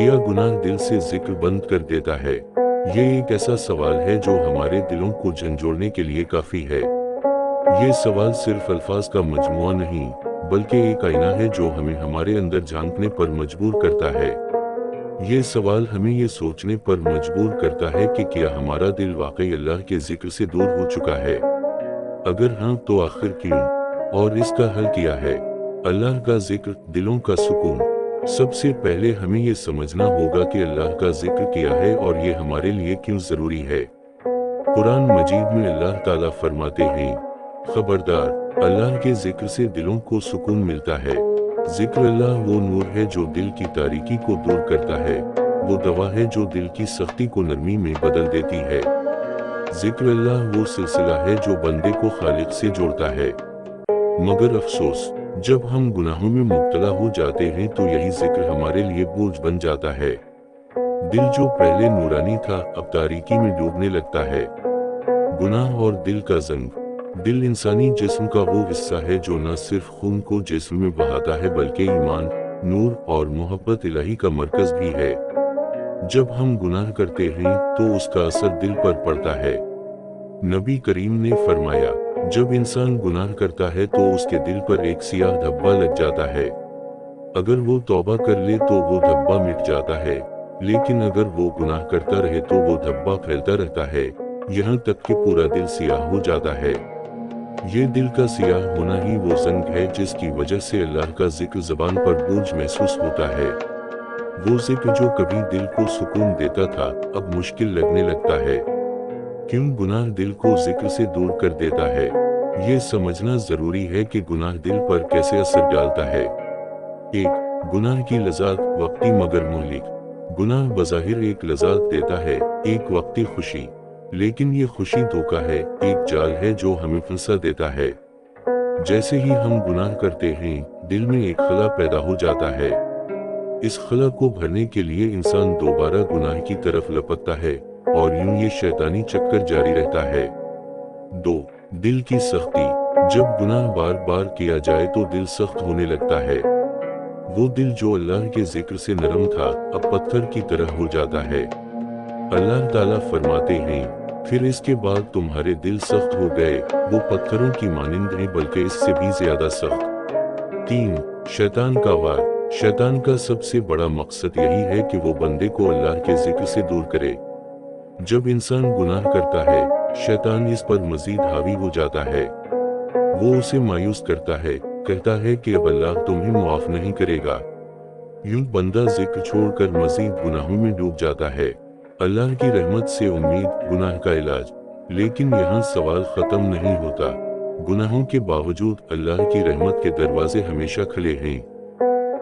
किया गुनाह दिल से जिक्र बंद कर देता है? ये एक ऐसा सवाल है जो हमारे दिलों को झंझोड़ने के लिए काफी है। ये सवाल सिर्फ अल्फाज का मजमुआ नहीं, बल्कि एक आईना है जो हमें हमारे अंदर झांकने पर मजबूर करता है। ये सवाल हमें ये सोचने पर मजबूर करता है कि क्या हमारा दिल वाकई अल्लाह के जिक्र से दूर हो चुका है? अगर हाँ, तो आखिर क्यों? और इसका हल क्या है? अल्लाह का जिक्र, दिलों का सुकून। सबसे पहले हमें ये समझना होगा कि अल्लाह का जिक्र क्या है और ये हमारे लिए क्यों जरूरी है। कुरान मजीद में अल्लाह ताला फरमाते हैं, खबरदार, अल्लाह के जिक्र से दिलों को सुकून मिलता है। जिक्र अल्लाह वो नूर है जो दिल की तारीकी को दूर करता है, वो दवा है जो दिल की सख्ती को नरमी में बदल देती है। जिक्र अल्लाह वो सिलसिला है जो बंदे को खालिक से जोड़ता है। मगर अफसोस, जब हम गुनाहों में मुब्तला हो जाते हैं तो यही जिक्र हमारे लिए बोझ बन जाता है। दिल जो पहले नूरानी था, अब तारीकी में डूबने लगता है। गुनाह और दिल का जंग। दिल इंसानी जिस्म का वो हिस्सा है जो न सिर्फ खून को जिस्म में बहाता है बल्कि ईमान, नूर और मोहब्बत इलाही का मरकज भी है। जब हम गुनाह करते हैं तो उसका असर दिल पर पड़ता है। नबी करीम ने फरमाया, जब इंसान गुनाह करता है तो उसके दिल पर एक सियाह धब्बा लग जाता है। अगर वो तौबा कर ले तो वो धब्बा मिट जाता है, लेकिन अगर वो गुनाह करता रहे तो वो धब्बा फैलता रहता है, यहाँ तक कि पूरा दिल सियाह हो जाता है। ये दिल का सियाह होना ही वो जंग है जिसकी वजह से अल्लाह का जिक्र ज़बान पर बोझ महसूस होता है। वो जिक्र जो कभी दिल को सुकून देता था, अब मुश्किल लगने लगता है। क्यों गुनाह दिल को जिक्र से दूर कर देता है? ये समझना जरूरी है कि गुनाह दिल पर कैसे असर डालता है। 1. गुनाह की लज़्ज़त, वक्ती मगर मुहलिक। गुनाह बज़ाहिर एक लज़्ज़त देता है, एक वक्ती खुशी, लेकिन ये खुशी धोखा है, एक जाल है जो हमें फंसा देता है। जैसे ही हम गुनाह करते हैं, दिल में एक खला पैदा हो जाता है। इस खला को भरने के लिए इंसान दोबारा गुनाह की तरफ लपकता है और यूं ये शैतानी चक्कर जारी रहता है। 2. दिल की सख्ती। जब गुनाह बार बार किया जाए तो दिल सख्त होने लगता है। वो दिल जो अल्लाह के जिक्र से नरम था, अब पत्थर की तरह हो जाता है। अल्लाह ताला फरमाते हैं, फिर इसके बाद तुम्हारे दिल सख्त हो गए, वो पत्थरों की मानिंद हैं बल्कि इससे भी ज्यादा सख्त। 3. शैतान का वार। शैतान का सबसे बड़ा मकसद यही है कि वो बंदे को अल्लाह के जिक्र से दूर करे। जब इंसान गुनाह करता है, शैतान इस पर मजीद हावी हो जाता है। वो उसे मायूस करता है, कहता है कि अब अल्लाह तुम्हें मुआफ नहीं करेगा। यूं बंदा जिक्र छोड़कर मजीद गुनाहों में डूब जाता है। अल्लाह की रहमत से उम्मीद, गुनाह का इलाज। लेकिन यहाँ सवाल खत्म नहीं होता। गुनाहों के बावजूद अल्लाह की रहमत के दरवाजे हमेशा खुले हैं।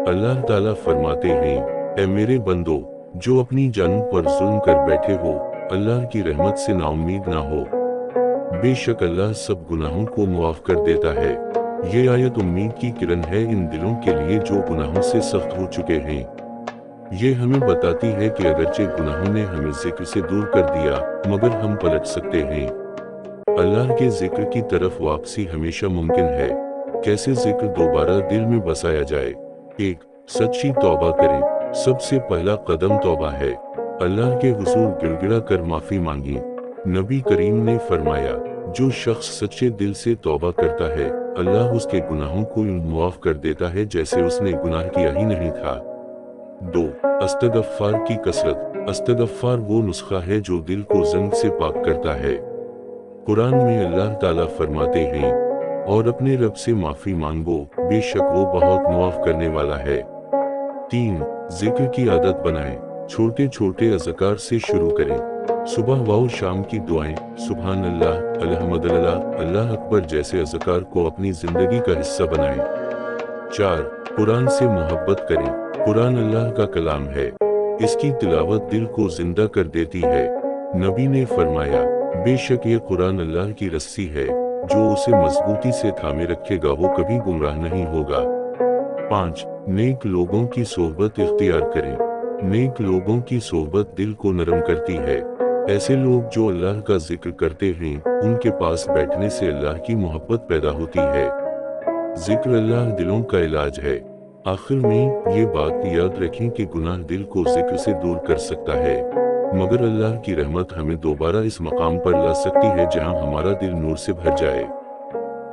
अल्लाह ताला फरमाते हैं, ऐ मेरे बंदो, जो अपनी जानों पर जुल्म कर बैठे हो, अल्लाह की रहमत से नाउम्मीद ना हो। बेशक अल्लाह सब गुनाहों को मुआफ कर देता है। ये आयत उम्मीद की किरण है इन दिलों के लिए जो गुनाहों से सख्त हो चुके हैं। ये हमें बताती है कि अगरचे गुनाहों ने हमें जिक्र से दूर कर दिया, मगर हम पलट सकते हैं। अल्लाह के जिक्र की तरफ वापसी हमेशा मुमकिन है। कैसे जिक्र दोबारा दिल में बसाया जाए? 1. सच्ची तौबा करें। सबसे पहला कदम तौबा है। अल्लाह के हुजूर गिड़गिड़ा कर माफी मांगी। नबी करीम ने फरमाया, जो शख्स सच्चे दिल से तौबा करता है, अल्लाह उसके गुनाहों को यूं मुआफ कर देता है जैसे उसने गुनाह किया ही नहीं था। 2. इस्तग़फ़ार की कसरत। इस्तग़फ़ार वो नुस्खा है जो दिल को जंग से पाक करता है। कुरान में अल्लाह ताला फरमाते हैं, और अपने रब से माफी मांगो, बेशक वो बहुत मुआफ करने वाला है। 3. जिक्र की आदत बनाएं। छोटे छोटे अज़कार से शुरू करें। सुबह व शाम की दुआएं, सुभान अल्लाह, अल्हम्दुलिल्लाह, अल्लाह अकबर जैसे अज़कार को अपनी जिंदगी का हिस्सा बनाएं। 4. कुरान से मोहब्बत करें। कुरान अल्लाह का कलाम है। इसकी तिलावत दिल को जिंदा कर देती है। नबी ने फरमाया, बेशक ये कुरान अल्लाह की रस्सी है, जो उसे मजबूती से थामे रखेगा वो कभी गुमराह नहीं होगा। 5. नेक लोगों की सोहबत इख्तियार करें। नेक लोगों की सोहबत दिल को नरम करती है। ऐसे लोग जो अल्लाह का जिक्र करते हैं, उनके पास बैठने से अल्लाह की मोहब्बत पैदा होती है। जिक्र अल्लाह दिलों का इलाज है। आखिर में ये बात याद रखें कि गुनाह दिल को जिक्र से दूर कर सकता है, मगर अल्लाह की रहमत हमें दोबारा इस मकाम पर ला सकती है जहां हमारा दिल नूर से भर जाए।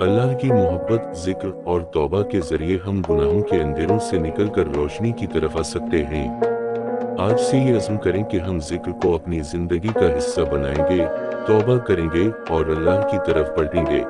अल्लाह की मोहब्बत, जिक्र और तौबा के जरिए हम गुनाहों के अंधेरों से निकलकर रोशनी की तरफ आ सकते हैं। आज से ये अज़्म करें कि हम जिक्र को अपनी जिंदगी का हिस्सा बनाएंगे, तौबा करेंगे और अल्लाह की तरफ पलटेंगे।